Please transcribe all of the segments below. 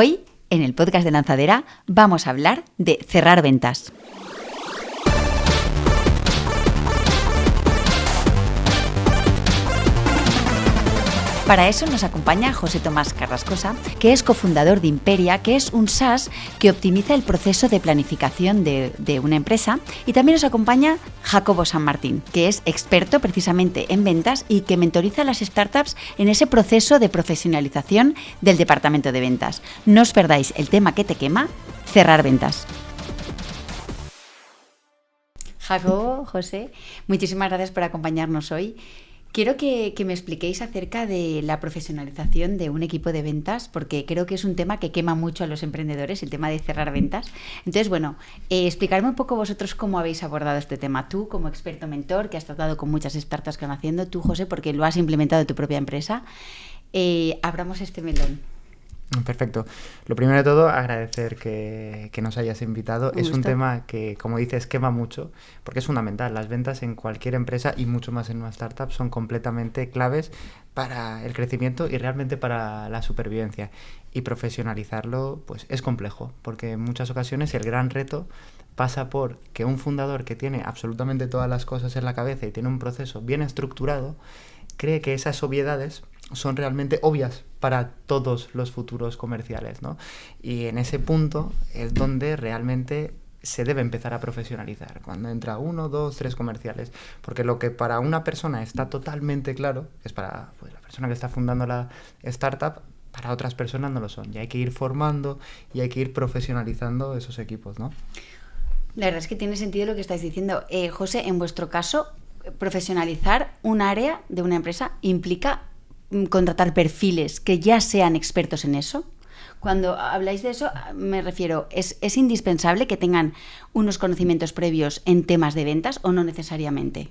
Hoy, en el podcast de Lanzadera, vamos a hablar de cerrar ventas. Para eso nos acompaña José Tomás Carrascosa, que es cofundador de Imperia, que es un SaaS que optimiza el proceso de planificación de una empresa. Y también nos acompaña Jacobo San Martín, que es experto precisamente en ventas y que mentoriza a las startups en ese proceso de profesionalización del departamento de ventas. No os perdáis el tema que te quema, cerrar ventas. Jacobo, José, muchísimas gracias por acompañarnos hoy. Quiero que me expliquéis acerca de la profesionalización de un equipo de ventas, porque creo que es un tema que quema mucho a los emprendedores, el tema de cerrar ventas. Entonces, explicarme un poco vosotros cómo habéis abordado este tema. Tú, como experto mentor, que has tratado con muchas startups que van haciendo, tú, José, porque lo has implementado en tu propia empresa. Abramos este melón. Perfecto. Lo primero de todo, agradecer que nos hayas invitado. Es un tema que, como dices, quema mucho, porque es fundamental. Las ventas en cualquier empresa y mucho más en una startup son completamente claves para el crecimiento y realmente para la supervivencia. Y profesionalizarlo, pues es complejo, porque en muchas ocasiones el gran reto pasa por que un fundador que tiene absolutamente todas las cosas en la cabeza y tiene un proceso bien estructurado, cree que esas obviedades son realmente obvias para todos los futuros comerciales, ¿no? Y en ese punto es donde realmente se debe empezar a profesionalizar, cuando entra 1, 2, 3 comerciales, porque lo que para una persona está totalmente claro, es para la persona que está fundando la startup, para otras personas no lo son, y hay que ir formando y hay que ir profesionalizando esos equipos, ¿no? La verdad es que tiene sentido lo que estáis diciendo. José, en vuestro caso, profesionalizar un área de una empresa implica contratar perfiles que ya sean expertos en eso. Cuando habláis de eso, me refiero, ¿es indispensable que tengan unos conocimientos previos en temas de ventas o no necesariamente?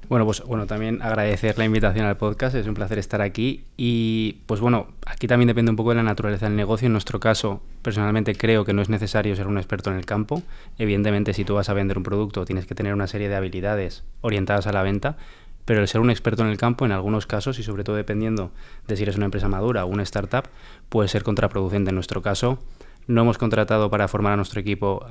Bueno, también agradecer la invitación al podcast, es un placer estar aquí y aquí también depende un poco de la naturaleza del negocio. En nuestro caso, personalmente creo que no es necesario ser un experto en el campo. Evidentemente, si tú vas a vender un producto, tienes que tener una serie de habilidades orientadas a la venta, pero el ser un experto en el campo, en algunos casos, y sobre todo dependiendo de si eres una empresa madura o una startup, puede ser contraproducente. En nuestro caso, no hemos contratado para formar a nuestro equipo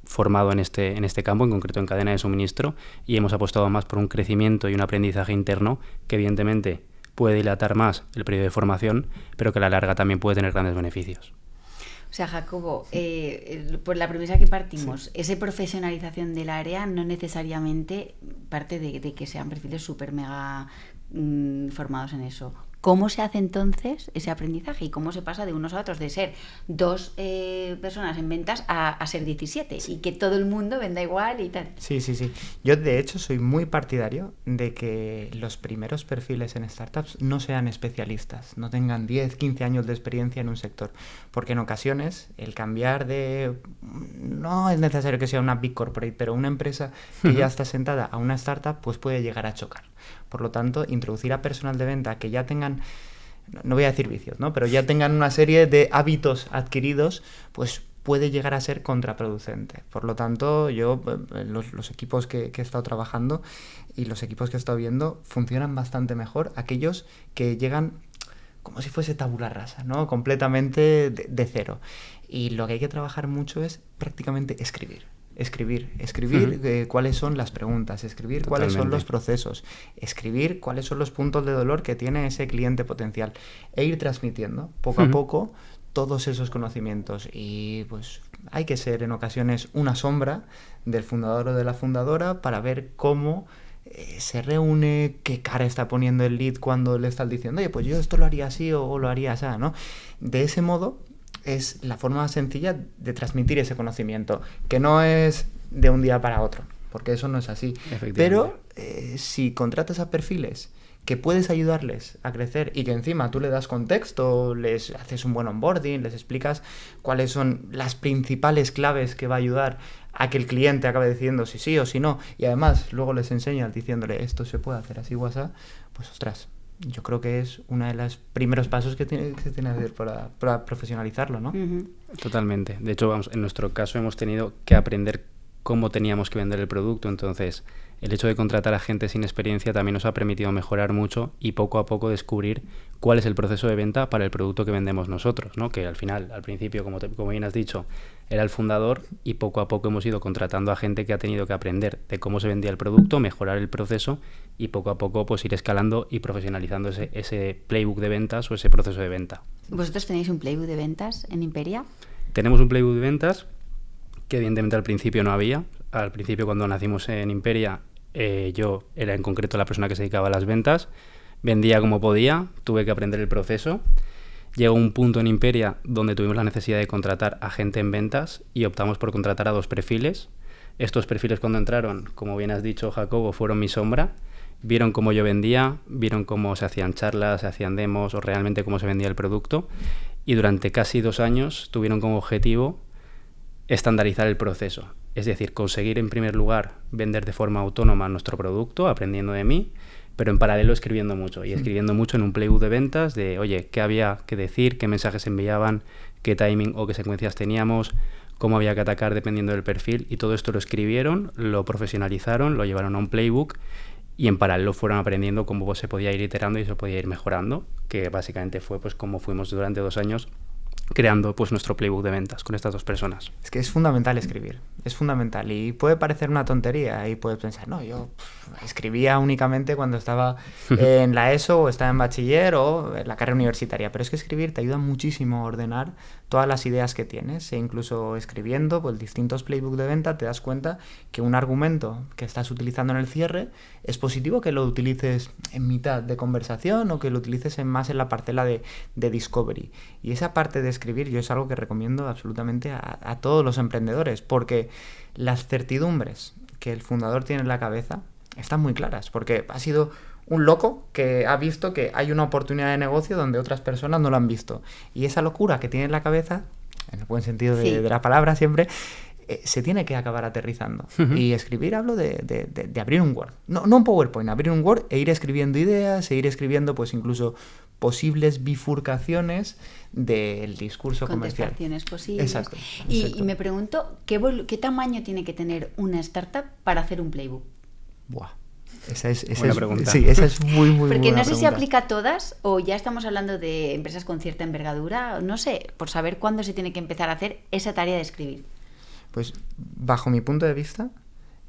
formado en este campo, en concreto en cadena de suministro, y hemos apostado más por un crecimiento y un aprendizaje interno que evidentemente puede dilatar más el periodo de formación, pero que a la larga también puede tener grandes beneficios. O sea, Jacobo, por la premisa que partimos, esa profesionalización del área no necesariamente parte de que sean perfiles súper mega formados en eso. ¿Cómo se hace entonces ese aprendizaje y cómo se pasa de unos a otros, de ser 2 personas en ventas a ser 17 y que todo el mundo venda igual y tal? Sí. Yo, de hecho, soy muy partidario de que los primeros perfiles en startups no sean especialistas, no tengan 10, 15 años de experiencia en un sector, porque en ocasiones el cambiar no es necesario que sea una big corporate, pero una empresa que ya está sentada a una startup, pues puede llegar a chocar. Por lo tanto, introducir a personal de venta que ya tengan, no voy a decir vicios, ¿no?, pero ya tengan una serie de hábitos adquiridos, pues puede llegar a ser contraproducente. Por lo tanto, yo, los equipos que he estado trabajando y los equipos que he estado viendo funcionan bastante mejor aquellos que llegan como si fuese tabula rasa, ¿no?, completamente de cero. Y lo que hay que trabajar mucho es prácticamente escribir cuáles son las preguntas, escribir cuáles son los procesos, escribir cuáles son los puntos de dolor que tiene ese cliente potencial e ir transmitiendo poco a poco todos esos conocimientos. Y pues hay que ser en ocasiones una sombra del fundador o de la fundadora para ver cómo se reúne, qué cara está poniendo el lead cuando le estás diciendo, oye, pues yo esto lo haría así o lo haría así, ¿no? De ese modo es la forma más sencilla de transmitir ese conocimiento, que no es de un día para otro, porque eso no es así. Pero si contratas a perfiles que puedes ayudarles a crecer y que encima tú le das contexto, les haces un buen onboarding, les explicas cuáles son las principales claves que va a ayudar a que el cliente acabe diciendo si sí o si no, y además luego les enseñas diciéndole esto se puede hacer así o así, pues ostras, yo creo que es uno de los primeros pasos que se tiene que hacer para profesionalizarlo, ¿no? Totalmente. De hecho, en nuestro caso hemos tenido que aprender cómo teníamos que vender el producto. Entonces, el hecho de contratar a gente sin experiencia también nos ha permitido mejorar mucho y poco a poco descubrir cuál es el proceso de venta para el producto que vendemos nosotros, ¿no? Que al principio, como bien has dicho, era el fundador, y poco a poco hemos ido contratando a gente que ha tenido que aprender de cómo se vendía el producto, mejorar el proceso y poco a poco pues ir escalando y profesionalizando ese playbook de ventas o ese proceso de venta. ¿Vosotros tenéis un playbook de ventas en Imperia? Tenemos un playbook de ventas que evidentemente al principio no había. Al principio, cuando nacimos en Imperia, yo era en concreto la persona que se dedicaba a las ventas, vendía como podía, tuve que aprender el proceso. Llegó un punto en Imperia donde tuvimos la necesidad de contratar a gente en ventas y optamos por contratar a 2 perfiles. Estos perfiles, cuando entraron, como bien has dicho, Jacobo, fueron mi sombra. Vieron cómo yo vendía, vieron cómo se hacían charlas, se hacían demos o realmente cómo se vendía el producto, y durante casi 2 años tuvieron como objetivo estandarizar el proceso. Es decir, conseguir en primer lugar vender de forma autónoma nuestro producto, aprendiendo de mí, pero en paralelo escribiendo mucho. Y escribiendo mucho en un playbook de ventas de, oye, qué había que decir, qué mensajes enviaban, qué timing o qué secuencias teníamos, cómo había que atacar dependiendo del perfil. Y todo esto lo escribieron, lo profesionalizaron, lo llevaron a un playbook y en paralelo fueron aprendiendo cómo se podía ir iterando y se podía ir mejorando, que básicamente fue pues como fuimos durante 2 años creando pues nuestro playbook de ventas con estas 2 personas. Es que es fundamental escribir, es fundamental, y puede parecer una tontería y puedes pensar, no, yo escribía únicamente cuando estaba en la ESO o estaba en bachiller o en la carrera universitaria, pero es que escribir te ayuda muchísimo a ordenar todas las ideas que tienes, e incluso escribiendo pues distintos playbooks de venta te das cuenta que un argumento que estás utilizando en el cierre es positivo que lo utilices en mitad de conversación o que lo utilices más en la parcela de discovery. Y esa parte de escribir yo es algo que recomiendo absolutamente a todos los emprendedores, porque las certidumbres que el fundador tiene en la cabeza están muy claras, porque ha sido un loco que ha visto que hay una oportunidad de negocio donde otras personas no lo han visto, y esa locura que tiene en la cabeza, en el buen sentido de la palabra siempre, se tiene que acabar aterrizando. Y escribir, hablo de abrir un Word, no un PowerPoint, abrir un Word e ir escribiendo ideas, e ir escribiendo pues incluso posibles bifurcaciones del discurso comercial. Contestaciones posibles. Exacto. Y me pregunto, ¿qué tamaño tiene que tener una startup para hacer un playbook? Buah. Esa es buena pregunta. Sí, esa es muy buena Porque no sé pregunta. si aplica a todas o ya estamos hablando de empresas con cierta envergadura, no sé, por saber cuándo se tiene que empezar a hacer esa tarea de escribir. Pues bajo mi punto de vista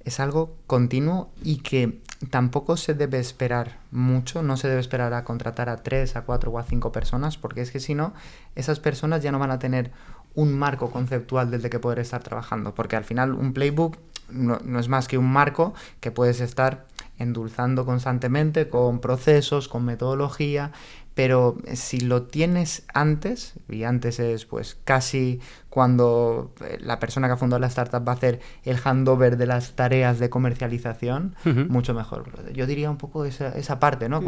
es algo continuo y que tampoco se debe esperar mucho, no se debe esperar a contratar a 3, a 4 o a 5 personas, porque es que si no, esas personas ya no van a tener un marco conceptual desde que poder estar trabajando, porque al final un playbook no es más que un marco que puedes estar endulzando constantemente con procesos, con metodología, pero si lo tienes antes, y antes es pues casi cuando la persona que ha fundado la startup va a hacer el handover de las tareas de comercialización, mucho mejor. Yo diría un poco esa parte, ¿no?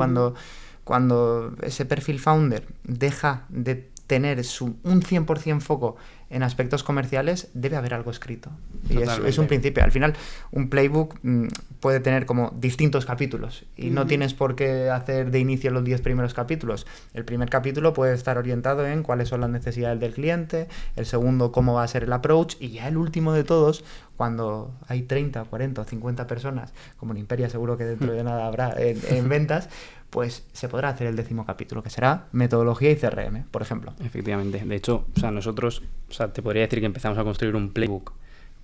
Cuando ese perfil founder deja de tener un 100% foco en aspectos comerciales, debe haber algo escrito. Y es un principio. Al final, un playbook puede tener como distintos capítulos y no tienes por qué hacer de inicio los 10 primeros capítulos. El primer capítulo puede estar orientado en cuáles son las necesidades del cliente, el segundo cómo va a ser el approach, y ya el último de todos, cuando hay 30, 40 o 50 personas, como en Imperia seguro que dentro de nada habrá en ventas, pues se podrá hacer el 10º capítulo, que será metodología y CRM, por ejemplo. Efectivamente. De hecho, nosotros, te podría decir que empezamos a construir un playbook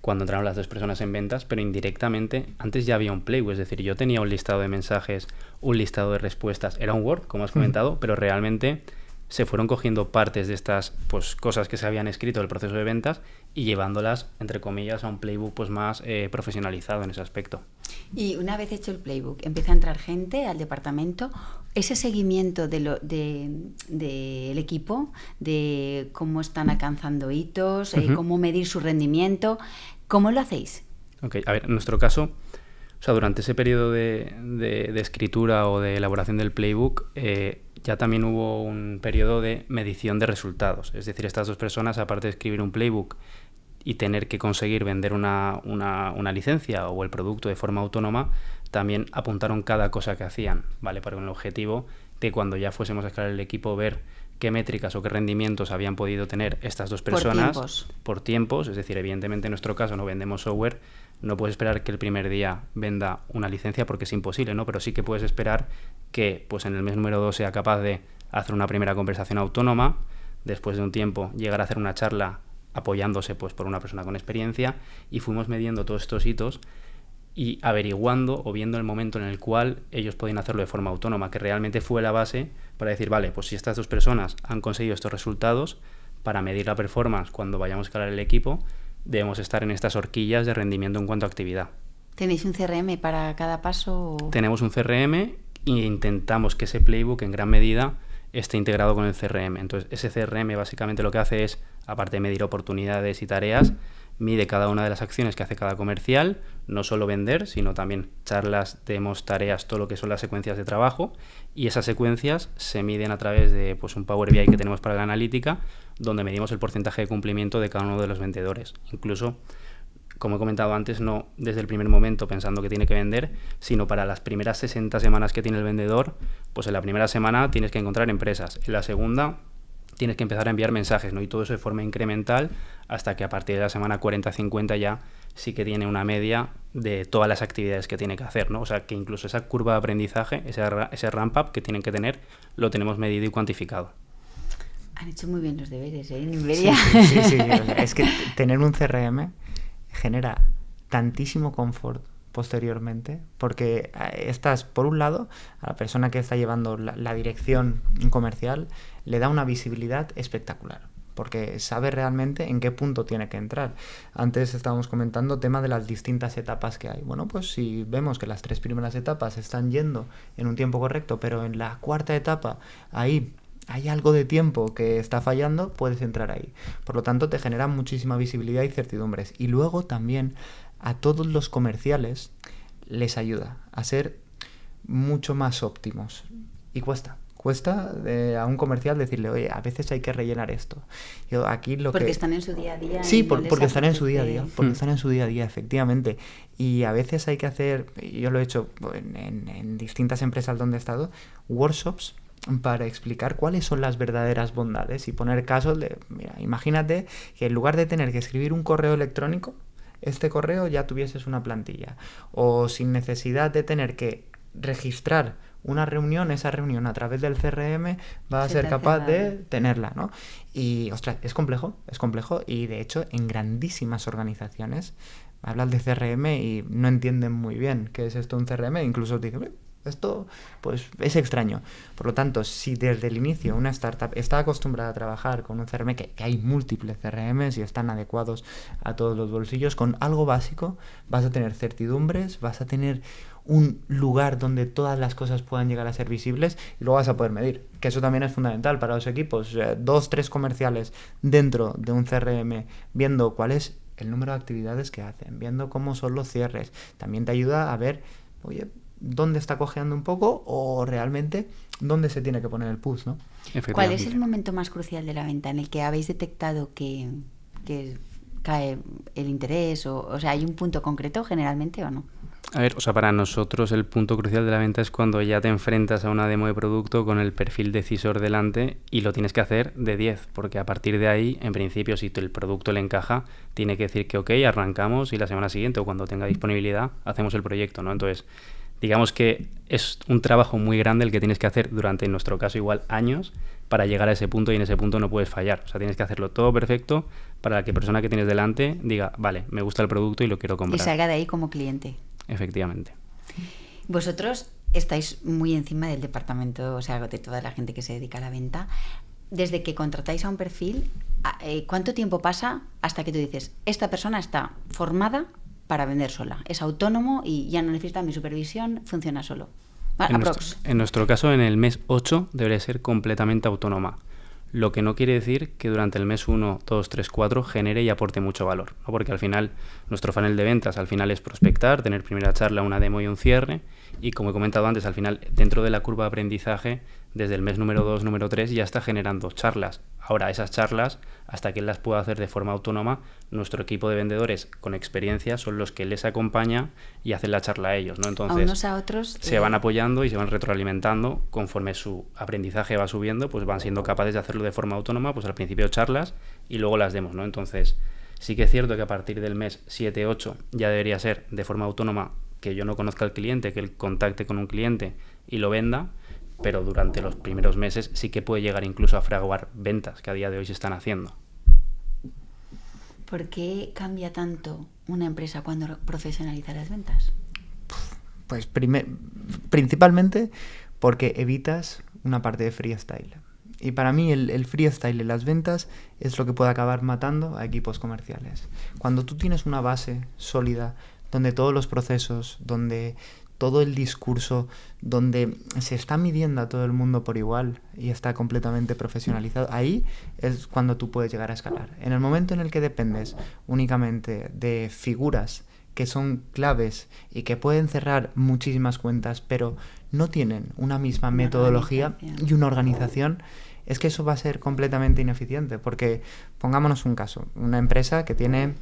cuando entraron las 2 personas en ventas, pero indirectamente antes ya había un playbook. Es decir, yo tenía un listado de mensajes, un listado de respuestas. Era un Word, como has comentado, pero realmente se fueron cogiendo partes de estas pues cosas que se habían escrito del proceso de ventas y llevándolas, entre comillas, a un playbook pues más profesionalizado en ese aspecto. Y una vez hecho el playbook, empieza a entrar gente al departamento. Ese seguimiento del equipo, de cómo están alcanzando hitos, cómo medir su rendimiento, ¿cómo lo hacéis? Ok, a ver, en nuestro caso, durante ese periodo de escritura o de elaboración del playbook, ya también hubo un periodo de medición de resultados. Es decir, estas 2 personas, aparte de escribir un playbook y tener que conseguir vender una licencia o el producto de forma autónoma, también apuntaron cada cosa que hacían, ¿vale? Para el objetivo de cuando ya fuésemos a escalar el equipo ver qué métricas o qué rendimientos habían podido tener estas dos personas por tiempos. Es decir, evidentemente en nuestro caso no vendemos software, no puedes esperar que el primer día venda una licencia porque es imposible, ¿no? Pero sí que puedes esperar que pues en el mes número 2 sea capaz de hacer una primera conversación autónoma, después de un tiempo llegar a hacer una charla apoyándose pues por una persona con experiencia, y fuimos midiendo todos estos hitos y averiguando o viendo el momento en el cual ellos podían hacerlo de forma autónoma, que realmente fue la base para decir, vale, pues si estas dos personas han conseguido estos resultados, para medir la performance cuando vayamos a escalar el equipo, debemos estar en estas horquillas de rendimiento en cuanto a actividad. ¿Tenéis un CRM para cada paso? Tenemos un CRM e intentamos que ese playbook en gran medida esté integrado con el CRM. Entonces, ese CRM básicamente lo que hace es, aparte de medir oportunidades y tareas, mide cada una de las acciones que hace cada comercial, no solo vender, sino también charlas, demos, tareas, todo lo que son las secuencias de trabajo, y esas secuencias se miden a través de pues, un Power BI que tenemos para la analítica, donde medimos el porcentaje de cumplimiento de cada uno de los vendedores. Incluso, como he comentado antes, no desde el primer momento pensando que tiene que vender, sino para las primeras 60 semanas que tiene el vendedor, pues en la primera semana tienes que encontrar empresas, en la segunda tienes que empezar a enviar mensajes, ¿no? Y todo eso de forma incremental hasta que a partir de la semana 40-50 ya sí que tiene una media de todas las actividades que tiene que hacer, ¿no? O sea, que incluso esa curva de aprendizaje, ese ramp-up que tienen que tener, lo tenemos medido y cuantificado. Han hecho muy bien los deberes, ¿eh? En Inveria. Sí. Es que tener un CRM genera tantísimo confort posteriormente, porque estás, por un lado, a la persona que está llevando la dirección comercial le da una visibilidad espectacular, porque sabe realmente en qué punto tiene que entrar. Antes estábamos comentando tema de las distintas etapas que hay. Bueno, pues si vemos que las 3 primeras etapas están yendo en un tiempo correcto, pero en la 4ª etapa ahí hay algo de tiempo que está fallando, puedes entrar ahí. Por lo tanto, te genera muchísima visibilidad y certidumbres. Y luego también a todos los comerciales les ayuda a ser mucho más óptimos. Y cuesta a un comercial decirle, oye, a veces hay que rellenar esto. Porque están en su día a día. Sí, porque están en su día a día. Porque están en su día a día, efectivamente. Y a veces hay que hacer, yo lo he hecho en distintas empresas donde he estado, workshops para explicar cuáles son las verdaderas bondades y poner casos de, mira, imagínate que en lugar de tener que escribir un correo electrónico, este correo ya tuvieses una plantilla, o sin necesidad de tener que registrar una reunión, esa reunión a través del CRM va a ser capaz de tenerla, ¿no? Y, ostras, es complejo, y de hecho en grandísimas organizaciones hablan de CRM y no entienden muy bien qué es esto un CRM, incluso dicen, esto pues es extraño. Por lo tanto, si desde el inicio una startup está acostumbrada a trabajar con un CRM, que hay múltiples CRMs y están adecuados a todos los bolsillos, con algo básico vas a tener certidumbres, vas a tener un lugar donde todas las cosas puedan llegar a ser visibles y luego vas a poder medir, que eso también es fundamental para los equipos. 2-3 comerciales dentro de un CRM viendo cuál es el número de actividades que hacen, viendo cómo son los cierres, también te ayuda a ver, oye, dónde está cojeando un poco o realmente dónde se tiene que poner el push, ¿no? ¿Cuál es el momento más crucial de la venta en el que habéis detectado que cae el interés? O sea, ¿hay un punto concreto generalmente o no? A ver, o sea, para nosotros el punto crucial de la venta es cuando ya te enfrentas a una demo de producto con el perfil decisor delante y lo tienes que hacer de 10, porque a partir de ahí, en principio, si el producto le encaja, tiene que decir que ok, arrancamos y la semana siguiente o cuando tenga disponibilidad hacemos el proyecto, ¿no? Entonces, digamos que es un trabajo muy grande el que tienes que hacer durante, en nuestro caso, igual años para llegar a ese punto, y en ese punto no puedes fallar. O sea, tienes que hacerlo todo perfecto para que la persona que tienes delante diga, vale, me gusta el producto y lo quiero comprar. Y salga de ahí como cliente. Efectivamente. Vosotros estáis muy encima del departamento, o sea, de toda la gente que se dedica a la venta. Desde que contratáis a un perfil, ¿cuánto tiempo pasa hasta que tú dices, esta persona está formada para vender sola, es autónomo y ya no necesita mi supervisión, funciona solo? En nuestro caso, en el mes 8 debería ser completamente autónoma. Lo que no quiere decir que durante el mes 1, 2, 3, 4 genere y aporte mucho valor, ¿no? Porque al final nuestro funnel de ventas al final es prospectar, tener primera charla, una demo y un cierre, y como he comentado antes, al final dentro de la curva de aprendizaje desde el mes número 2, número 3 ya está generando charlas. Ahora, esas charlas, hasta que él las pueda hacer de forma autónoma, nuestro equipo de vendedores con experiencia son los que les acompaña y hacen la charla a ellos, ¿no? Entonces, a unos a otros se van apoyando y se van retroalimentando conforme su aprendizaje va subiendo, pues van siendo capaces de hacerlo de forma autónoma, pues al principio charlas y luego las demos, ¿no? Entonces, sí que es cierto que a partir del mes 7-8 ya debería ser de forma autónoma, que yo no conozca al cliente, que él contacte con un cliente y lo venda, pero durante los primeros meses sí que puede llegar incluso a fraguar ventas que a día de hoy se están haciendo. ¿Por qué cambia tanto una empresa cuando profesionaliza las ventas? Pues principalmente porque evitas una parte de freestyle. Y para mí el freestyle en las ventas es lo que puede acabar matando a equipos comerciales. Cuando tú tienes una base sólida, donde todos los procesos, donde todo el discurso, donde se está midiendo a todo el mundo por igual y está completamente profesionalizado, ahí es cuando tú puedes llegar a escalar. En el momento en el que dependes únicamente de figuras que son claves y que pueden cerrar muchísimas cuentas, pero no tienen una misma metodología y una organización, es que eso va a ser completamente ineficiente. Porque pongámonos un caso, una empresa que tiene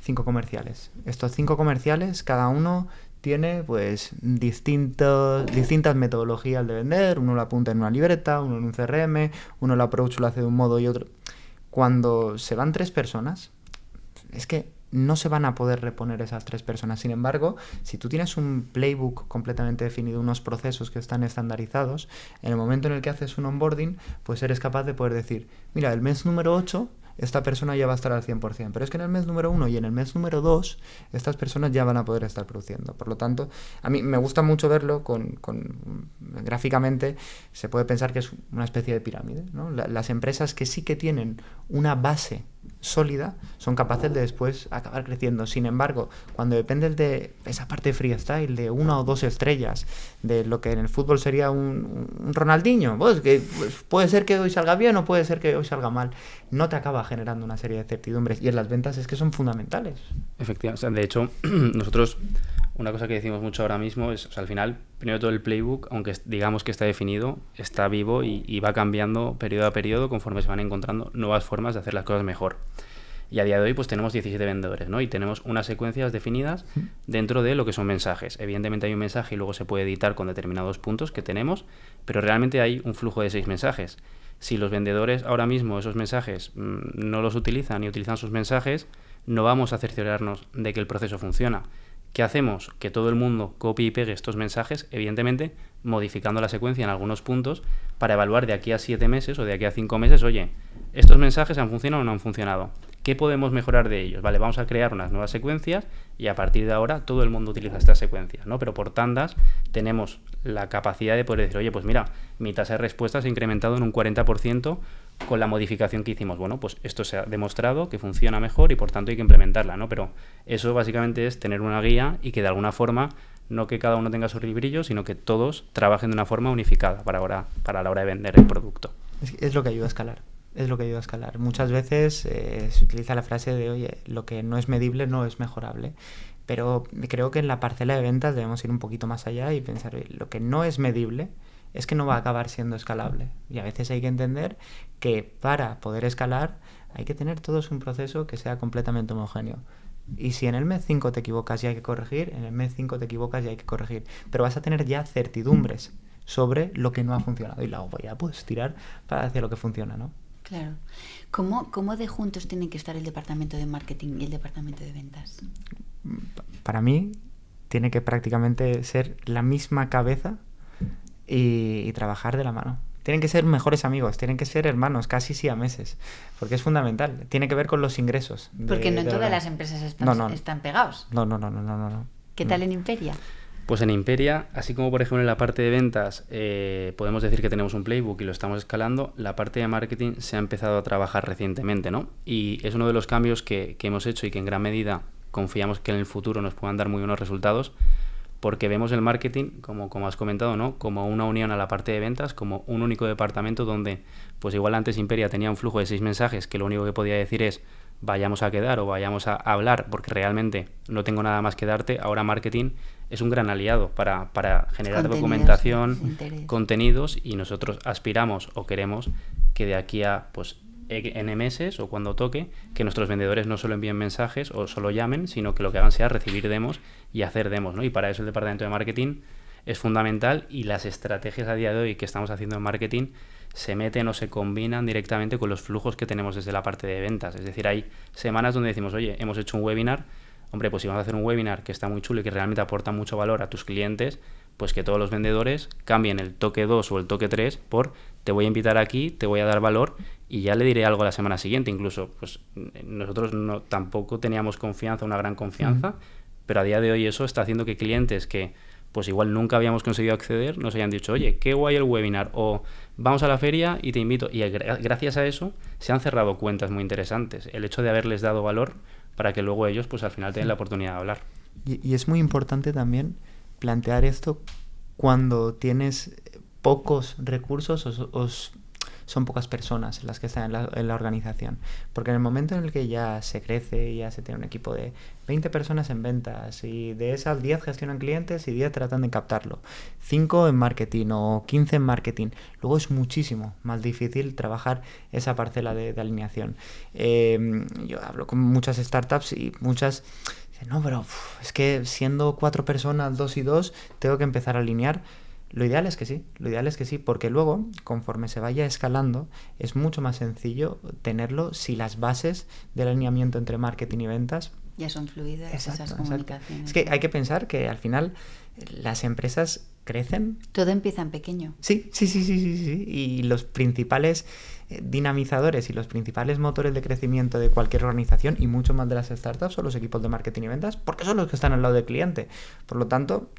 5 comerciales. Estos 5 comerciales, cada uno tiene pues distintas metodologías de vender. Uno lo apunta en una libreta, uno en un CRM, uno el approach lo hace de un modo y otro. Cuando se van 3 personas, es que no se van a poder reponer esas 3 personas. Sin embargo, si tú tienes un playbook completamente definido, unos procesos que están estandarizados, en el momento en el que haces un onboarding, pues eres capaz de poder decir, mira, el mes número 8 esta persona ya va a estar al 100%, pero es que en el mes número 1 y en el mes número 2 estas personas ya van a poder estar produciendo. Por lo tanto, a mí me gusta mucho verlo gráficamente. Se puede pensar que es una especie de pirámide, ¿no? Las empresas que sí que tienen una base sólida son capaces de después acabar creciendo. Sin embargo, cuando dependes de esa parte de freestyle, de 1 o 2 estrellas, de lo que en el fútbol sería un Ronaldinho, pues puede ser que hoy salga bien o puede ser que hoy salga mal, no te acaba generando una serie de certidumbres, y en las ventas es que son fundamentales. Efectivamente, o sea, de hecho, nosotros una cosa que decimos mucho ahora mismo es, o sea, al final, primero todo el playbook, aunque digamos que está definido, está vivo y va cambiando periodo a periodo conforme se van encontrando nuevas formas de hacer las cosas mejor. Y a día de hoy pues tenemos 17 vendedores, ¿no? Y tenemos unas secuencias definidas dentro de lo que son mensajes. Evidentemente hay un mensaje y luego se puede editar con determinados puntos que tenemos, pero realmente hay un flujo de 6 mensajes. Si los vendedores ahora mismo esos mensajes no los utilizan y utilizan sus mensajes, no vamos a cerciorarnos de que el proceso funciona. ¿Qué hacemos? Que todo el mundo copie y pegue estos mensajes, evidentemente modificando la secuencia en algunos puntos para evaluar de aquí a 7 meses o de aquí a 5 meses, oye, ¿estos mensajes han funcionado o no han funcionado? ¿Qué podemos mejorar de ellos? Vale, vamos a crear unas nuevas secuencias y a partir de ahora todo el mundo utiliza estas secuencias, ¿no? Pero por tandas tenemos la capacidad de poder decir, oye, pues mira, mi tasa de respuesta se ha incrementado en un 40% con la modificación que hicimos. Bueno, pues esto se ha demostrado que funciona mejor y por tanto hay que implementarla, ¿no? Pero eso básicamente es tener una guía y que de alguna forma no que cada uno tenga su brillo, sino que todos trabajen de una forma unificada para la hora de vender el producto. Es lo que ayuda a escalar. Es lo que ayuda a escalar. Muchas veces se utiliza la frase de, oye, lo que no es medible no es mejorable. Pero creo que en la parcela de ventas debemos ir un poquito más allá y pensar, oye, lo que no es medible es que no va a acabar siendo escalable. Y a veces hay que entender que para poder escalar hay que tener todos un proceso que sea completamente homogéneo. Y si en el mes 5 te equivocas y hay que corregir, en el mes 5 te equivocas y hay que corregir. Pero vas a tener ya certidumbres sobre lo que no ha funcionado. Y luego ya puedes tirar para hacia lo que funciona, ¿no? Claro. ¿Cómo de juntos tienen que estar el departamento de marketing y el departamento de ventas? Para mí tiene que prácticamente ser la misma cabeza y trabajar de la mano. Tienen que ser mejores amigos, tienen que ser hermanos, casi siameses, porque es fundamental. Tiene que ver con los ingresos. Porque no en todas las empresas están pegados. No. ¿Qué tal en Imperia? Pues en Imperia, así como por ejemplo en la parte de ventas podemos decir que tenemos un playbook y lo estamos escalando, la parte de marketing se ha empezado a trabajar recientemente, ¿no? Y es uno de los cambios que hemos hecho y que en gran medida confiamos que en el futuro nos puedan dar muy buenos resultados, porque vemos el marketing, como has comentado, ¿no? Como una unión a la parte de ventas, como un único departamento donde, pues igual antes Imperia tenía un flujo de 6 mensajes que lo único que podía decir es, vayamos a quedar o vayamos a hablar porque realmente no tengo nada más que darte, ahora marketing es un gran aliado para generar documentación, contenidos, y nosotros aspiramos o queremos que de aquí a pues N meses o cuando toque, que nuestros vendedores no solo envíen mensajes o solo llamen, sino que lo que hagan sea recibir demos y hacer demos, ¿no? Y para eso el departamento de marketing es fundamental, y las estrategias a día de hoy que estamos haciendo en marketing se meten o se combinan directamente con los flujos que tenemos desde la parte de ventas. Es decir, hay semanas donde decimos, oye, hemos hecho un webinar, hombre, pues si vamos a hacer un webinar que está muy chulo y que realmente aporta mucho valor a tus clientes, pues que todos los vendedores cambien el toque 2 o el toque 3 por te voy a invitar aquí, te voy a dar valor y ya le diré algo la semana siguiente. Incluso, pues nosotros tampoco teníamos confianza, una gran confianza, pero a día de hoy eso está haciendo que clientes que pues igual nunca habíamos conseguido acceder, nos hayan dicho, oye, qué guay el webinar, o vamos a la feria y te invito. Y gracias a eso se han cerrado cuentas muy interesantes. El hecho de haberles dado valor para que luego ellos, pues al final tengan la oportunidad de hablar. Y es muy importante también plantear esto cuando tienes pocos recursos o son pocas personas las que están en la organización. Porque en el momento en el que ya se crece, ya se tiene un equipo de 20 personas en ventas y de esas 10 gestionan clientes y 10 tratan de captarlo, 5 en marketing o 15 en marketing, luego es muchísimo más difícil trabajar esa parcela de alineación. Yo hablo con muchas startups y muchas dicen, no, pero es que siendo 4 personas, 2 y 2, tengo que empezar a alinear. Lo ideal es que sí, porque luego, conforme se vaya escalando, es mucho más sencillo tenerlo si las bases del alineamiento entre marketing y ventas ya son fluidas. Exacto, esas comunicaciones. Es que hay que pensar que al final las empresas crecen. Todo empieza en pequeño. Sí. Y los principales dinamizadores y los principales motores de crecimiento de cualquier organización, y mucho más de las startups, son los equipos de marketing y ventas, porque son los que están al lado del cliente. Por lo tanto,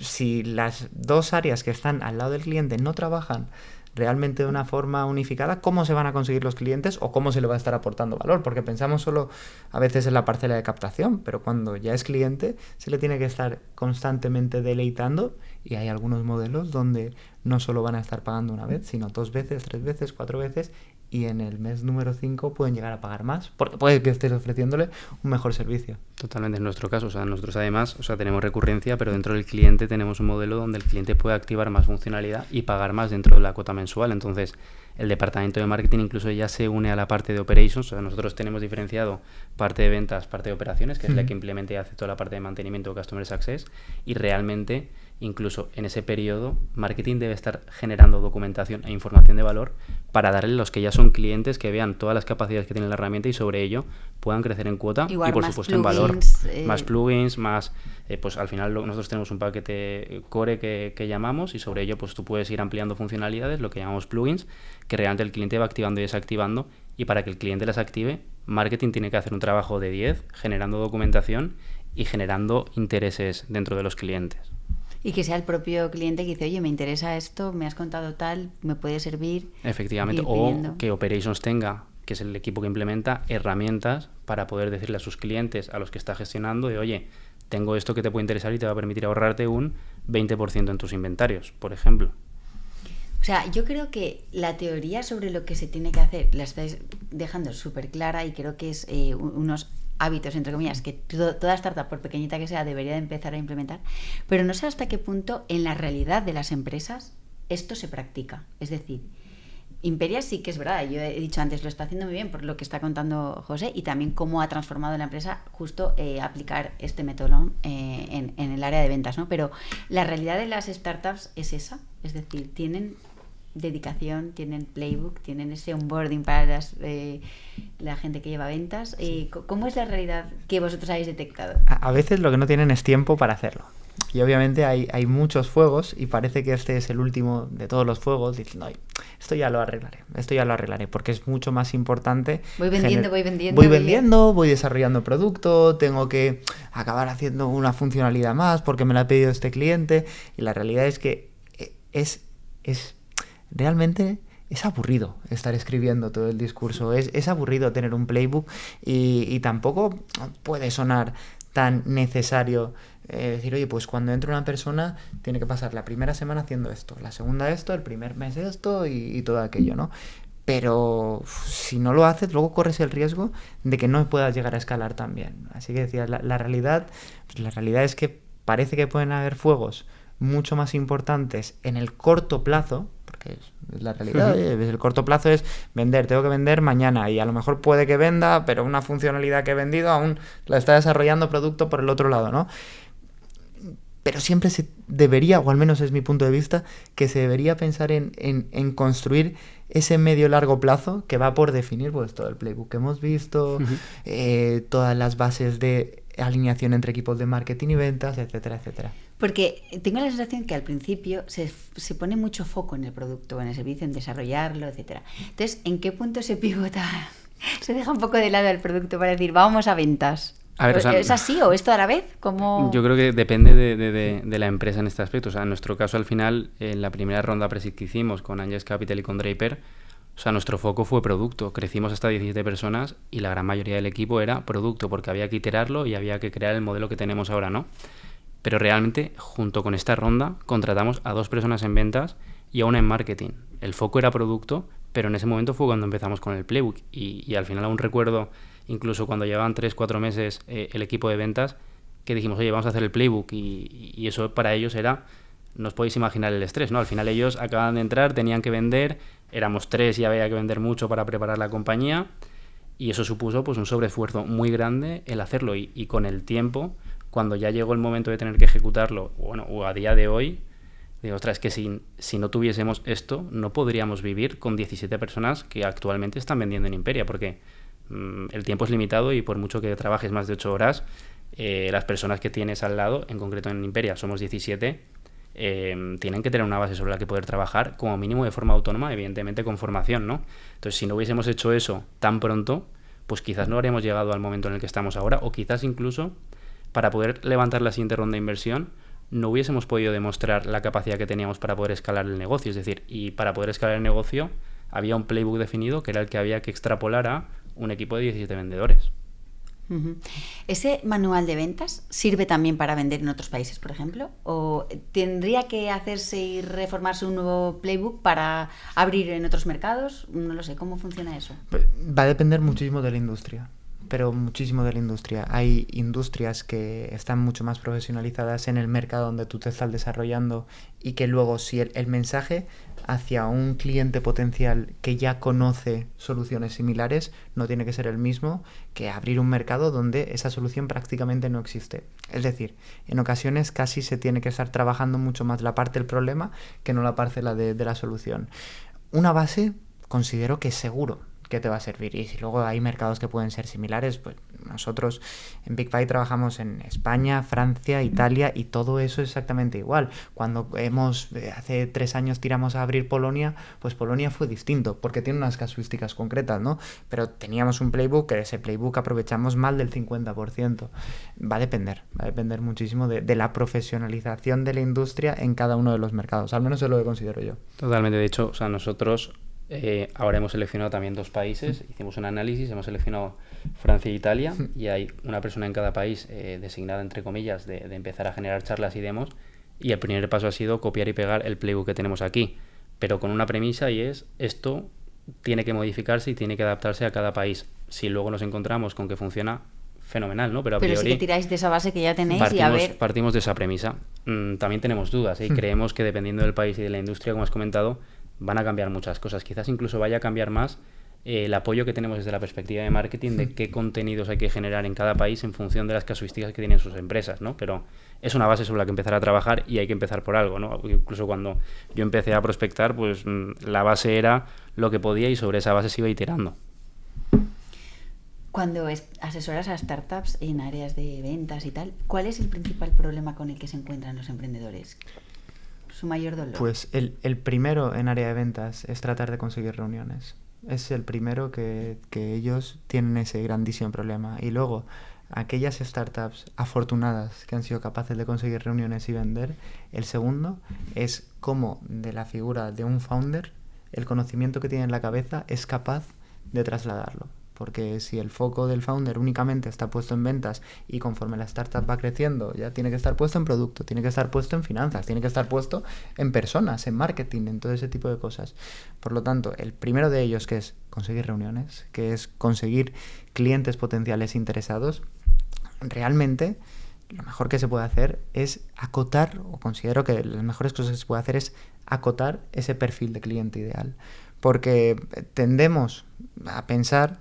si las dos áreas que están al lado del cliente no trabajan realmente de una forma unificada, ¿cómo se van a conseguir los clientes o cómo se le va a estar aportando valor? Porque pensamos solo a veces en la parcela de captación, pero cuando ya es cliente se le tiene que estar constantemente deleitando, y hay algunos modelos donde no solo van a estar pagando una vez, sino 2 veces, 3 veces, 4 veces, y en el mes número 5 pueden llegar a pagar más, porque puede que estés ofreciéndole un mejor servicio. Totalmente, en nuestro caso, nosotros además, tenemos recurrencia, pero dentro del cliente tenemos un modelo donde el cliente puede activar más funcionalidad y pagar más dentro de la cuota mensual. Entonces, el departamento de marketing incluso ya se une a la parte de operations. Nosotros tenemos diferenciado parte de ventas, parte de operaciones, que es la que implementa y hace toda la parte de mantenimiento de Customer Success, y realmente incluso en ese periodo marketing debe estar generando documentación e información de valor para darle a los que ya son clientes, que vean todas las capacidades que tiene la herramienta y sobre ello puedan crecer en cuota. Igual, y por supuesto plugins, en valor, más plugins, más pues al final nosotros tenemos un paquete core que llamamos, y sobre ello pues tú puedes ir ampliando funcionalidades, lo que llamamos plugins, que realmente el cliente va activando y desactivando, y para que el cliente las active, marketing tiene que hacer un trabajo de 10 generando documentación y generando intereses dentro de los clientes. Y que sea el propio cliente que dice, oye, me interesa esto, me has contado tal, me puede servir. Efectivamente, o que Operations tenga, que es el equipo que implementa, herramientas para poder decirle a sus clientes, a los que está gestionando, de oye, tengo esto que te puede interesar y te va a permitir ahorrarte un 20% en tus inventarios, por ejemplo. O sea, yo creo que la teoría sobre lo que se tiene que hacer la estáis dejando súper clara, y creo que es unos hábitos, entre comillas, que toda startup, por pequeñita que sea, debería de empezar a implementar, pero no sé hasta qué punto en la realidad de las empresas esto se practica. Es decir, Imperia sí que es verdad, yo he dicho antes, lo está haciendo muy bien por lo que está contando José, y también cómo ha transformado la empresa justo aplicar este método en el área de ventas, ¿no? Pero la realidad de las startups es esa, es decir, tienen dedicación, tienen playbook, tienen ese onboarding para la gente que lleva ventas. ¿Cómo es la realidad que vosotros habéis detectado? A veces lo que no tienen es tiempo para hacerlo. Y obviamente hay muchos fuegos, y parece que este es el último de todos los fuegos, diciendo, esto ya lo arreglaré, porque es mucho más importante. Voy vendiendo, voy desarrollando producto, tengo que acabar haciendo una funcionalidad más porque me la ha pedido este cliente, y la realidad es que realmente es aburrido estar escribiendo todo el discurso, es aburrido tener un playbook, y tampoco puede sonar tan necesario decir, oye, pues cuando entra una persona tiene que pasar la primera semana haciendo esto, la segunda esto, el primer mes esto y todo aquello, ¿no? pero si no lo haces, luego corres el riesgo de que no puedas llegar a escalar también. Así que decía, la realidad es que parece que pueden haber fuegos mucho más importantes en el corto plazo, porque es la realidad. El corto plazo es vender, tengo que vender mañana, y a lo mejor puede que venda, pero una funcionalidad que he vendido aún la está desarrollando producto por el otro lado, ¿no? Pero siempre se debería, o al menos es mi punto de vista, que se debería pensar en construir ese medio-largo plazo que va por definir pues todo el playbook que hemos visto, todas las bases de alineación entre equipos de marketing y ventas, etcétera, etcétera. Porque tengo la sensación que al principio se pone mucho foco en el producto, en el servicio, en desarrollarlo, etcétera. Entonces, ¿en qué punto se pivota? Se deja un poco de lado el producto para decir, vamos a ventas. A ver, o sea, ¿es así o es toda la vez? ¿Cómo? Yo creo que depende de la empresa en este aspecto. O sea, en nuestro caso, al final, en la primera ronda pre-seed que hicimos con Angels Capital y con Draper, o sea, nuestro foco fue producto. Crecimos hasta 17 personas y la gran mayoría del equipo era producto, porque había que iterarlo y había que crear el modelo que tenemos ahora, ¿no? Pero realmente, junto con esta ronda, contratamos a 2 personas en ventas y a una en marketing. El foco era producto, pero en ese momento fue cuando empezamos con el playbook. Y al final aún recuerdo, incluso cuando llevaban 3-4 meses el equipo de ventas, que dijimos, oye, vamos a hacer el playbook. Y eso para ellos era, no os podéis imaginar el estrés, ¿no? Al final ellos acaban de entrar, tenían que vender, éramos 3 y había que vender mucho para preparar la compañía. Y eso supuso pues un sobreesfuerzo muy grande el hacerlo. Y con el tiempo, cuando ya llegó el momento de tener que ejecutarlo, bueno, o a día de hoy, digo, ostras, es que si no tuviésemos esto, no podríamos vivir con 17 personas que actualmente están vendiendo en Imperia, porque el tiempo es limitado y por mucho que trabajes más de 8 horas, las personas que tienes al lado, en concreto en Imperia somos 17, tienen que tener una base sobre la que poder trabajar, como mínimo de forma autónoma, evidentemente con formación, ¿no? Entonces, si no hubiésemos hecho eso tan pronto, pues quizás no habríamos llegado al momento en el que estamos ahora, o quizás incluso para poder levantar la siguiente ronda de inversión no hubiésemos podido demostrar la capacidad que teníamos para poder escalar el negocio. Es decir, y para poder escalar el negocio había un playbook definido que era el que había que extrapolar a un equipo de 17 vendedores. Uh-huh. ¿Ese manual de ventas sirve también para vender en otros países, por ejemplo? ¿O tendría que hacerse y reformarse un nuevo playbook para abrir en otros mercados? No lo sé, ¿cómo funciona eso? Va a depender muchísimo de la industria. Pero muchísimo de la industria. Hay industrias que están mucho más profesionalizadas en el mercado donde tú te estás desarrollando y que luego si el mensaje hacia un cliente potencial que ya conoce soluciones similares no tiene que ser el mismo que abrir un mercado donde esa solución prácticamente no existe. Es decir, en ocasiones casi se tiene que estar trabajando mucho más la parte del problema que no la parte de la solución. Una base considero que es seguro que te va a servir, y si luego hay mercados que pueden ser similares, pues nosotros en Big Five trabajamos en España, Francia, Italia, y todo eso es exactamente igual. Cuando hace 3 años tiramos a abrir Polonia, pues Polonia fue distinto, porque tiene unas casuísticas concretas, ¿no? Pero teníamos un playbook, que ese playbook aprovechamos más del 50%. Va a depender muchísimo de la profesionalización de la industria en cada uno de los mercados, al menos es lo que considero yo. Totalmente, de hecho, o sea, nosotros ahora hemos seleccionado también 2 países, hicimos un análisis, hemos seleccionado Francia e Italia, y hay una persona en cada país designada, entre comillas, de empezar a generar charlas y demos, y el primer paso ha sido copiar y pegar el playbook que tenemos aquí, pero con una premisa, y es, esto tiene que modificarse y tiene que adaptarse a cada país. Si luego nos encontramos con que funciona, fenomenal, ¿no? Pero a priori, sí que tiráis de esa base que ya tenéis partimos de esa premisa. También tenemos dudas, y creemos que dependiendo del país y de la industria, como has comentado, van a cambiar muchas cosas. Quizás incluso vaya a cambiar más el apoyo que tenemos desde la perspectiva de marketing de qué contenidos hay que generar en cada país en función de las casuísticas que tienen sus empresas, ¿no? Pero es una base sobre la que empezar a trabajar y hay que empezar por algo, ¿no? Incluso cuando yo empecé a prospectar, pues la base era lo que podía y sobre esa base se iba iterando. Cuando asesoras a startups en áreas de ventas y tal, ¿cuál es el principal problema con el que se encuentran los emprendedores? ¿Su mayor dolor? Pues el primero en área de ventas es tratar de conseguir reuniones. Es el primero que ellos tienen ese grandísimo problema. Y luego, aquellas startups afortunadas que han sido capaces de conseguir reuniones y vender, el segundo es cómo de la figura de un founder, el conocimiento que tiene en la cabeza es capaz de trasladarlo. porque si el foco del founder únicamente está puesto en ventas y conforme la startup va creciendo ya tiene que estar puesto en producto, tiene que estar puesto en finanzas, tiene que estar puesto en personas, en marketing, en todo ese tipo de cosas. Por lo tanto, el primero de ellos, que es conseguir reuniones, que es conseguir clientes potenciales interesados, realmente lo mejor que se puede hacer es acotar, o considero que las mejores cosas que se puede hacer es acotar ese perfil de cliente ideal, porque tendemos a pensar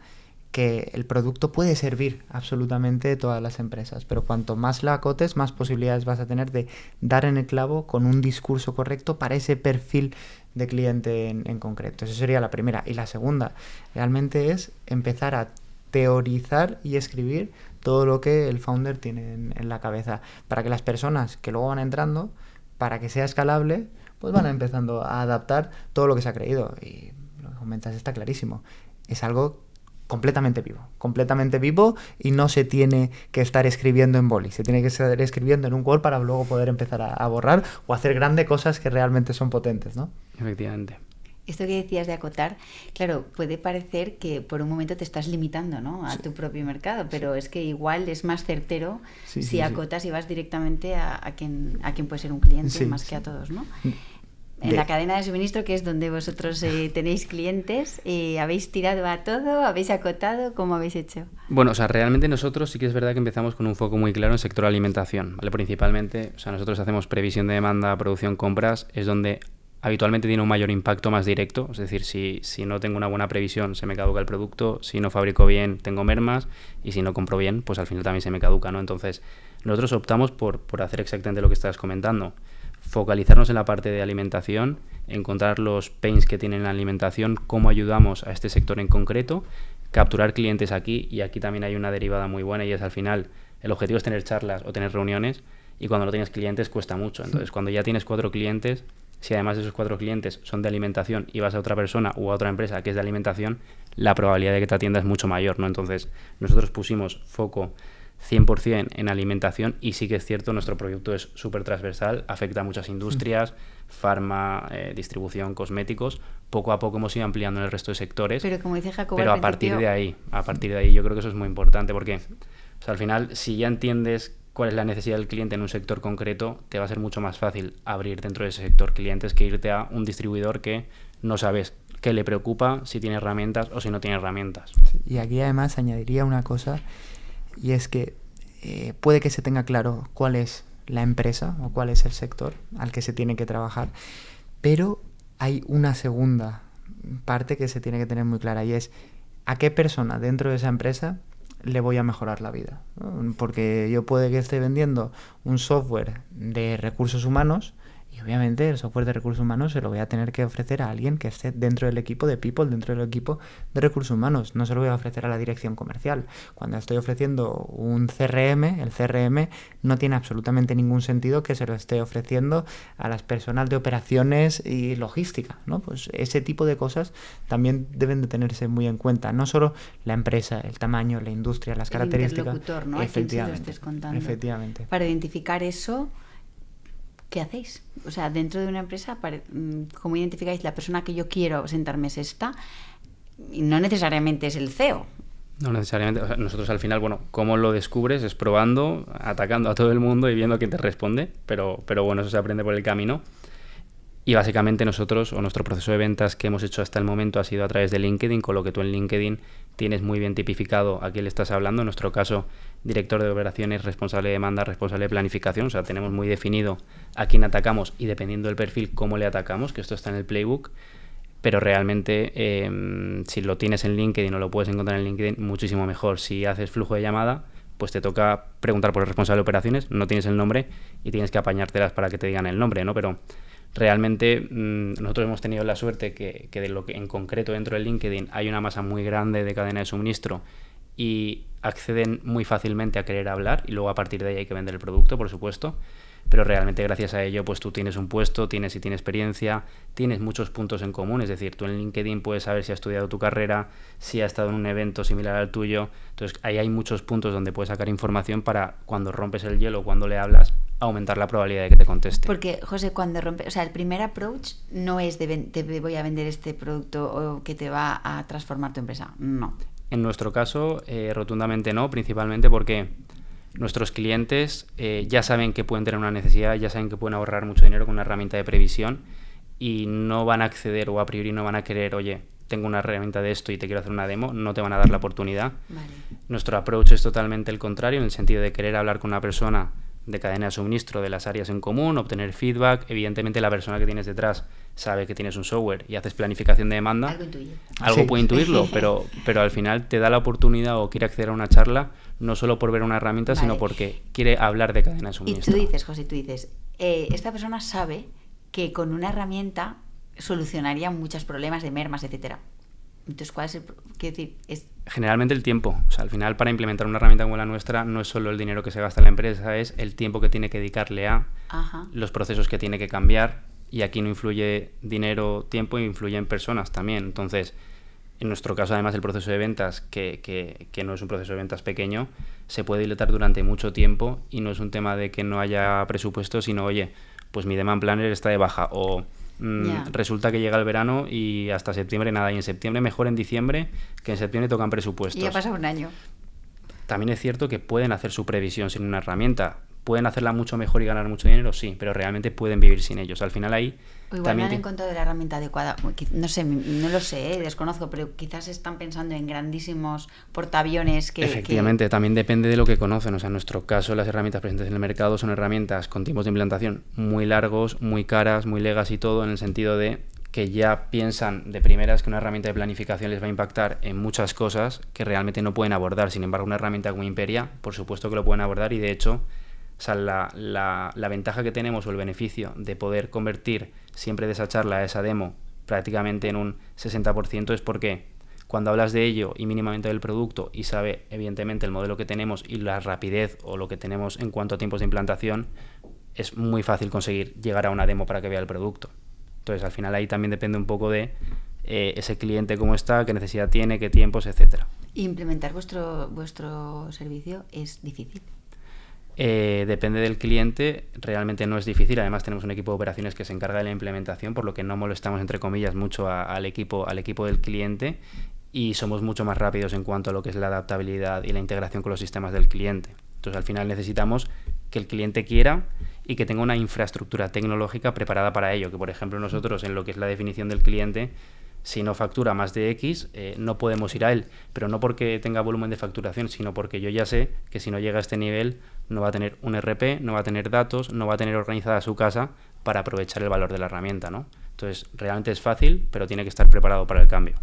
que el producto puede servir absolutamente a todas las empresas, pero cuanto más la acotes, más posibilidades vas a tener de dar en el clavo con un discurso correcto para ese perfil de cliente en concreto. Esa sería la primera. Y la segunda, realmente es empezar a teorizar y escribir todo lo que el founder tiene en la cabeza, para que las personas que luego van entrando, para que sea escalable, pues van empezando a adaptar todo lo que se ha creído. Y lo que comentas está clarísimo. Es algo completamente vivo y no se tiene que estar escribiendo en boli, se tiene que estar escribiendo en un Word para luego poder empezar a borrar o hacer grandes cosas que realmente son potentes, ¿no? Efectivamente. Esto que decías de acotar, claro, puede parecer que por un momento te estás limitando, ¿no?, a tu propio mercado, pero es que igual es más certero si acotas y vas directamente a quien puede ser un cliente más que a todos, ¿no? En la cadena de suministro, que es donde vosotros tenéis clientes, ¿habéis tirado a todo? ¿Habéis acotado? ¿Cómo habéis hecho? Bueno, o sea, realmente nosotros sí que es verdad que empezamos con un foco muy claro en el sector alimentación, ¿vale? Principalmente, o sea, nosotros hacemos previsión de demanda, producción, compras, es donde habitualmente tiene un mayor impacto más directo, es decir, si no tengo una buena previsión se me caduca el producto, si no fabrico bien tengo mermas y si no compro bien pues al final también se me caduca, ¿no? Entonces nosotros optamos por hacer exactamente lo que estás comentando, focalizarnos en la parte de alimentación, encontrar los pains que tiene la alimentación, cómo ayudamos a este sector en concreto, capturar clientes aquí, y aquí también hay una derivada muy buena y es al final el objetivo es tener charlas o tener reuniones y cuando no tienes clientes cuesta mucho, entonces cuando ya tienes 4 clientes, si además de esos 4 clientes son de alimentación y vas a otra persona u a otra empresa que es de alimentación, la probabilidad de que te atienda es mucho mayor, ¿no? Entonces, nosotros pusimos foco 100% en alimentación y sí que es cierto, nuestro producto es súper transversal, afecta a muchas industrias, farma, distribución, cosméticos. Poco a poco hemos ido ampliando en el resto de sectores. Pero como dice Jacobo, pero a partir de ahí yo creo que eso es muy importante porque, o sea, al final, si ya entiendes cuál es la necesidad del cliente en un sector concreto, te va a ser mucho más fácil abrir dentro de ese sector clientes que irte a un distribuidor que no sabes qué le preocupa, si tiene herramientas o si no tiene herramientas. Y aquí además añadiría una cosa, y es que puede que se tenga claro cuál es la empresa o cuál es el sector al que se tiene que trabajar, pero hay una segunda parte que se tiene que tener muy clara, y es a qué persona dentro de esa empresa le voy a mejorar la vida, ¿no? Porque yo puede que esté vendiendo un software de recursos humanos y obviamente el software de recursos humanos se lo voy a tener que ofrecer a alguien que esté dentro del equipo de people, dentro del equipo de recursos humanos. No se lo voy a ofrecer a la dirección comercial. Cuando estoy ofreciendo un CRM, el CRM no tiene absolutamente ningún sentido que se lo esté ofreciendo a las personas de operaciones y logística, ¿no? Pues ese tipo de cosas también deben de tenerse muy en cuenta. No solo la empresa, el tamaño, la industria, las características. El interlocutor, ¿no? Efectivamente. A quien se lo estés contando. Efectivamente. Para identificar eso, ¿qué hacéis? O sea, dentro de una empresa, ¿cómo identificáis la persona que yo quiero sentarme es esta? Y no necesariamente es el CEO. No necesariamente. O sea, nosotros al final, bueno, cómo lo descubres es probando, atacando a todo el mundo y viendo quién te responde, pero bueno, eso se aprende por el camino. Y básicamente nosotros, o nuestro proceso de ventas que hemos hecho hasta el momento ha sido a través de LinkedIn, con lo que tú en LinkedIn tienes muy bien tipificado a quién le estás hablando. En nuestro caso, director de operaciones, responsable de demanda, responsable de planificación. O sea, tenemos muy definido a quién atacamos y dependiendo del perfil, cómo le atacamos, que esto está en el playbook. Pero realmente, si lo tienes en LinkedIn o lo puedes encontrar en LinkedIn, muchísimo mejor. Si haces flujo de llamada, pues te toca preguntar por el responsable de operaciones, no tienes el nombre y tienes que apañártelas para que te digan el nombre, ¿no? Pero realmente nosotros hemos tenido la suerte que de lo que en concreto dentro de LinkedIn hay una masa muy grande de cadena de suministro y acceden muy fácilmente a querer hablar y luego a partir de ahí hay que vender el producto, por supuesto. Pero realmente gracias a ello pues tú tienes un puesto, tienes experiencia, tienes muchos puntos en común, es decir, tú en LinkedIn puedes saber si has estudiado tu carrera, si has estado en un evento similar al tuyo, entonces ahí hay muchos puntos donde puedes sacar información para cuando rompes el hielo, cuando le hablas, aumentar la probabilidad de que te conteste. Porque, José, cuando rompes, o sea, el primer approach no es te voy a vender este producto o que te va a transformar tu empresa, no. En nuestro caso, rotundamente no, principalmente porque nuestros clientes ya saben que pueden tener una necesidad, ya saben que pueden ahorrar mucho dinero con una herramienta de previsión y no van a acceder o a priori no van a querer, oye, tengo una herramienta de esto y te quiero hacer una demo, no te van a dar la oportunidad. Vale. Nuestro approach es totalmente el contrario, en el sentido de querer hablar con una persona de cadena de suministro de las áreas en común, obtener feedback. Evidentemente la persona que tienes detrás sabe que tienes un software y haces planificación de demanda. Algo intuye. Algo Sí. puede intuirlo, pero al final te da la oportunidad o quiere acceder a una charla no solo por ver una herramienta, Vale. sino porque quiere hablar de cadena de Y suministro. tú dices, José, esta persona sabe que con una herramienta solucionaría muchos problemas de mermas, etcétera. Entonces, ¿cuál es quiero decir? Generalmente el tiempo. O sea, al final para implementar una herramienta como la nuestra no es solo el dinero que se gasta en la empresa, es el tiempo que tiene que dedicarle a, Ajá. los procesos que tiene que cambiar, y aquí no influye dinero, tiempo, influye en personas también. Entonces, en nuestro caso, además, el proceso de ventas, que no es un proceso de ventas pequeño, se puede dilatar durante mucho tiempo y no es un tema de que no haya presupuesto, sino, oye, pues mi demand planner está de baja o resulta que llega el verano y hasta septiembre nada, y en septiembre mejor en diciembre, que en septiembre tocan presupuestos. Y ya pasa un año. También es cierto que pueden hacer su previsión sin una herramienta. ¿Pueden hacerla mucho mejor y ganar mucho dinero? Sí, pero realmente pueden vivir sin ellos. Al final ahí... O igual no han encontrado la herramienta adecuada. No sé, no lo sé, desconozco, pero quizás están pensando en grandísimos portaaviones que... Efectivamente, también depende de lo que conocen. O sea, en nuestro caso, las herramientas presentes en el mercado son herramientas con tiempos de implantación muy largos, muy caras, muy legacy y todo, en el sentido de que ya piensan de primeras que una herramienta de planificación les va a impactar en muchas cosas que realmente no pueden abordar. Sin embargo, una herramienta como Imperia, por supuesto que lo pueden abordar, y de hecho... O sea, la ventaja que tenemos o el beneficio de poder convertir siempre de esa charla a esa demo prácticamente en un 60% es porque cuando hablas de ello y mínimamente del producto y sabe evidentemente el modelo que tenemos y la rapidez o lo que tenemos en cuanto a tiempos de implantación, es muy fácil conseguir llegar a una demo para que vea el producto. Entonces, al final ahí también depende un poco de ese cliente cómo está, qué necesidad tiene, qué tiempos, etcétera. Implementar vuestro servicio es difícil. Depende del cliente, realmente no es difícil. Además tenemos un equipo de operaciones que se encarga de la implementación, por lo que no molestamos entre comillas mucho al equipo del cliente, y somos mucho más rápidos en cuanto a lo que es la adaptabilidad y la integración con los sistemas del cliente. Entonces al final necesitamos que el cliente quiera y que tenga una infraestructura tecnológica preparada para ello, que por ejemplo nosotros en lo que es la definición del cliente, si no factura más de X, no podemos ir a él, pero no porque tenga volumen de facturación, sino porque yo ya sé que si no llega a este nivel no va a tener un RP, no va a tener datos, no va a tener organizada su casa para aprovechar el valor de la herramienta, ¿no? Entonces, realmente es fácil, pero tiene que estar preparado para el cambio.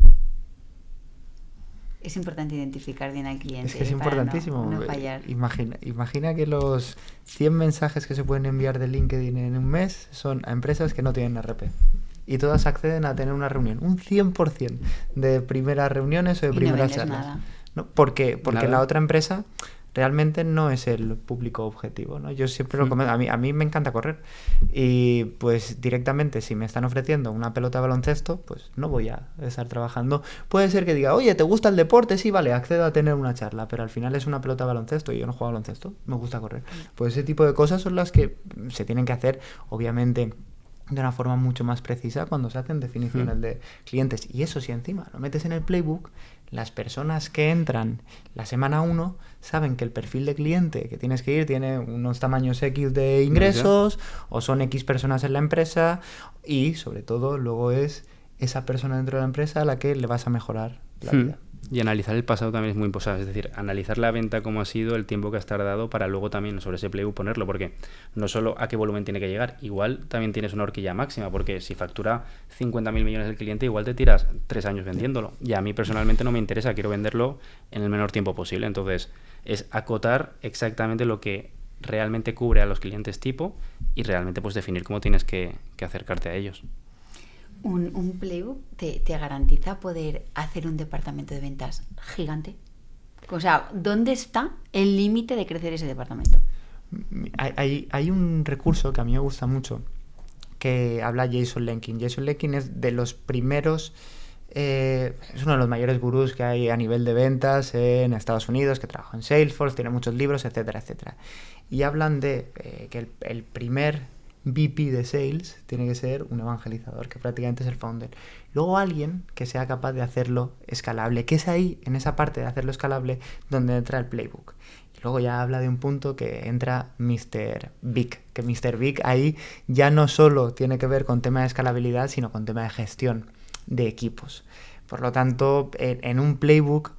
Es importante identificar bien al cliente. Es que es importantísimo. No fallar. Imagina que los 100 mensajes que se pueden enviar de LinkedIn en un mes son a empresas que no tienen RP. Y todas acceden a tener una reunión. Un 100% de primeras reuniones o de primeras charlas. Nada. ¿No? Porque Nada. la otra empresa realmente no es el público objetivo, ¿no? Yo siempre lo comento, a mí me encanta correr y pues directamente si me están ofreciendo una pelota de baloncesto, pues no voy a estar trabajando. Puede ser que diga, oye, ¿te gusta el deporte? Sí, vale, accedo a tener una charla, pero al final es una pelota de baloncesto y yo no juego a baloncesto, me gusta correr. Pues ese tipo de cosas son las que se tienen que hacer, obviamente, de una forma mucho más precisa cuando se hacen definiciones de clientes. Y eso sí, encima lo metes en el playbook, las personas que entran la semana 1 saben que el perfil de cliente que tienes que ir tiene unos tamaños X de ingresos o son X personas en la empresa, y sobre todo luego es esa persona dentro de la empresa a la que le vas a mejorar la vida. Y analizar el pasado también es muy importante, es decir, analizar la venta cómo ha sido, el tiempo que has tardado, para luego también sobre ese playbook ponerlo, porque no solo a qué volumen tiene que llegar, igual también tienes una horquilla máxima, porque si factura 50.000 millones el cliente, igual te tiras 3 años vendiéndolo, y a mí personalmente no me interesa, quiero venderlo en el menor tiempo posible. Entonces es acotar exactamente lo que realmente cubre a los clientes tipo y realmente pues definir cómo tienes que acercarte a ellos. Un playbook te garantiza poder hacer un departamento de ventas gigante. O sea, ¿dónde está el límite de crecer ese departamento? Hay un recurso que a mí me gusta mucho, que habla Jason Lenkin. Jason Lenkin es de los primeros, es uno de los mayores gurús que hay a nivel de ventas en Estados Unidos, que trabaja en Salesforce, tiene muchos libros, etcétera, etcétera. Y hablan de que el primer VP de Sales tiene que ser un evangelizador, que prácticamente es el founder. Luego alguien que sea capaz de hacerlo escalable, que es ahí, en esa parte de hacerlo escalable, donde entra el playbook. Y luego ya habla de un punto que entra Mr. Big, que Mr. Big ahí ya no solo tiene que ver con tema de escalabilidad, sino con tema de gestión de equipos. Por lo tanto, en un playbook,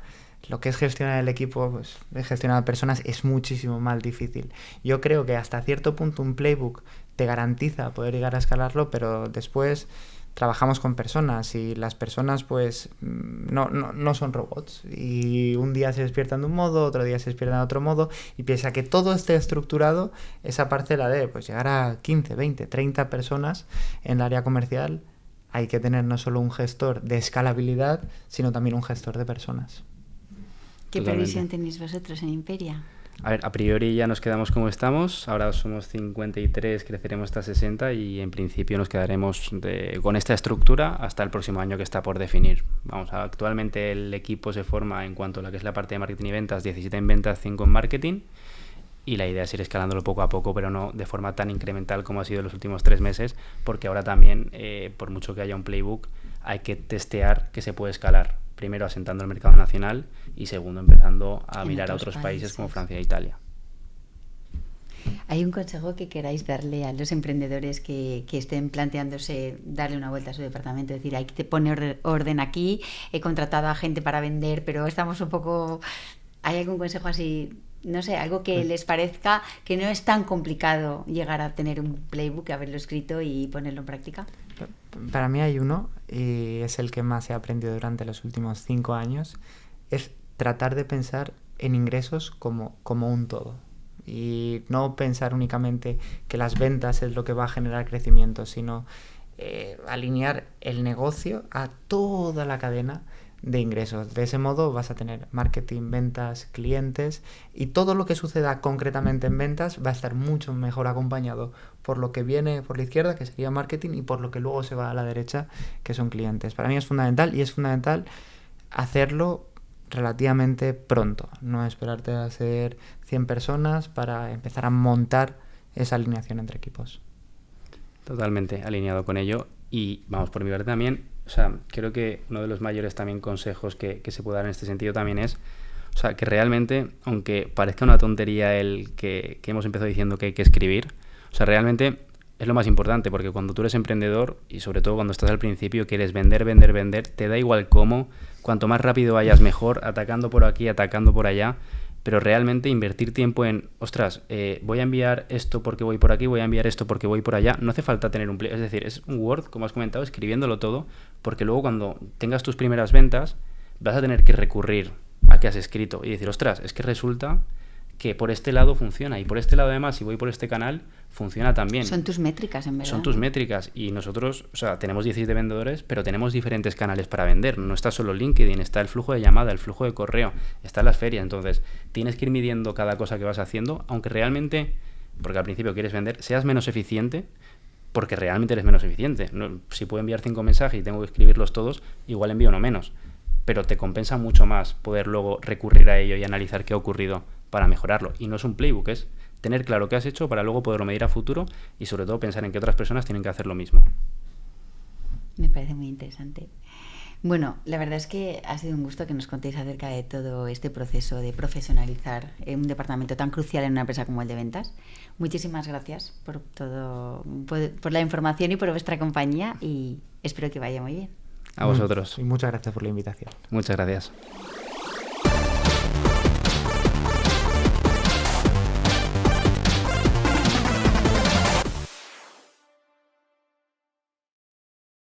lo que es gestionar el equipo, pues, gestionar personas, es muchísimo más difícil. Yo creo que hasta cierto punto un playbook te garantiza poder llegar a escalarlo, pero después trabajamos con personas y las personas pues no son robots, y un día se despiertan de un modo, otro día se despiertan de otro modo, y pese a que todo esté estructurado, esa parcela de pues llegar a 15, 20, 30 personas en el área comercial, hay que tener no solo un gestor de escalabilidad, sino también un gestor de personas. ¿Qué previsión tenéis vosotros en Imperia? A ver, a priori ya nos quedamos como estamos, ahora somos 53, creceremos hasta 60 y en principio nos quedaremos con esta estructura hasta el próximo año que está por definir. Vamos, actualmente el equipo se forma en cuanto a lo que es la parte de marketing y ventas, 17 en ventas, 5 en marketing, y la idea es ir escalándolo poco a poco, pero no de forma tan incremental como ha sido en los últimos 3 meses, porque ahora también, por mucho que haya un playbook, hay que testear que se puede escalar. Primero asentando el mercado nacional y segundo empezando a mirar a otros países como Francia e Italia. ¿Hay un consejo que queráis darle a los emprendedores que estén planteándose darle una vuelta a su departamento? Es decir, hay que poner orden aquí, he contratado a gente para vender, pero estamos un poco... ¿Hay algún consejo así, no sé, algo que les parezca que no es tan complicado llegar a tener un playbook, haberlo escrito y ponerlo en práctica? Para mí hay uno, y es el que más he aprendido durante los últimos 5 años, es tratar de pensar en ingresos como un todo. Y no pensar únicamente que las ventas es lo que va a generar crecimiento, sino alinear el negocio a toda la cadena de ingresos. De ese modo vas a tener marketing, ventas, clientes, y todo lo que suceda concretamente en ventas va a estar mucho mejor acompañado por lo que viene por la izquierda, que sería marketing, y por lo que luego se va a la derecha, que son clientes. Para mí es fundamental, y es fundamental hacerlo relativamente pronto, no esperarte a ser 100 personas para empezar a montar esa alineación entre equipos. Totalmente alineado con ello, y vamos, por mi parte también, o sea, creo que uno de los mayores también consejos que se puede dar en este sentido también es, o sea, que realmente, aunque parezca una tontería el que hemos empezado diciendo que hay que escribir, o sea, realmente es lo más importante, porque cuando tú eres emprendedor, y sobre todo cuando estás al principio, quieres vender, te da igual cómo, cuanto más rápido vayas mejor, atacando por aquí, atacando por allá, pero realmente invertir tiempo en, ostras, voy a enviar esto porque voy por aquí, voy a enviar esto porque voy por allá, no hace falta tener un es decir, es un Word, como has comentado, escribiéndolo todo, porque luego cuando tengas tus primeras ventas vas a tener que recurrir a que has escrito y decir, ostras, es que resulta que por este lado funciona, y por este lado además, si voy por este canal, funciona también. Son tus métricas, en verdad. Son tus métricas, y nosotros, o sea, tenemos 17 vendedores, pero tenemos diferentes canales para vender. No está solo LinkedIn, está el flujo de llamada, el flujo de correo, están las ferias. Entonces, tienes que ir midiendo cada cosa que vas haciendo, aunque realmente, porque al principio quieres vender, seas menos eficiente, porque realmente eres menos eficiente. No, si puedo enviar 5 mensajes y tengo que escribirlos todos, igual envío uno menos. Pero te compensa mucho más poder luego recurrir a ello y analizar qué ha ocurrido para mejorarlo. Y no es un playbook, es tener claro qué has hecho para luego poderlo medir a futuro, y sobre todo pensar en que otras personas tienen que hacer lo mismo. Me parece muy interesante. Bueno, la verdad es que ha sido un gusto que nos contéis acerca de todo este proceso de profesionalizar un departamento tan crucial en una empresa como el de ventas. Muchísimas gracias por todo, por la información y por vuestra compañía, y espero que vaya muy bien. A vosotros. Y muchas gracias por la invitación. Muchas gracias.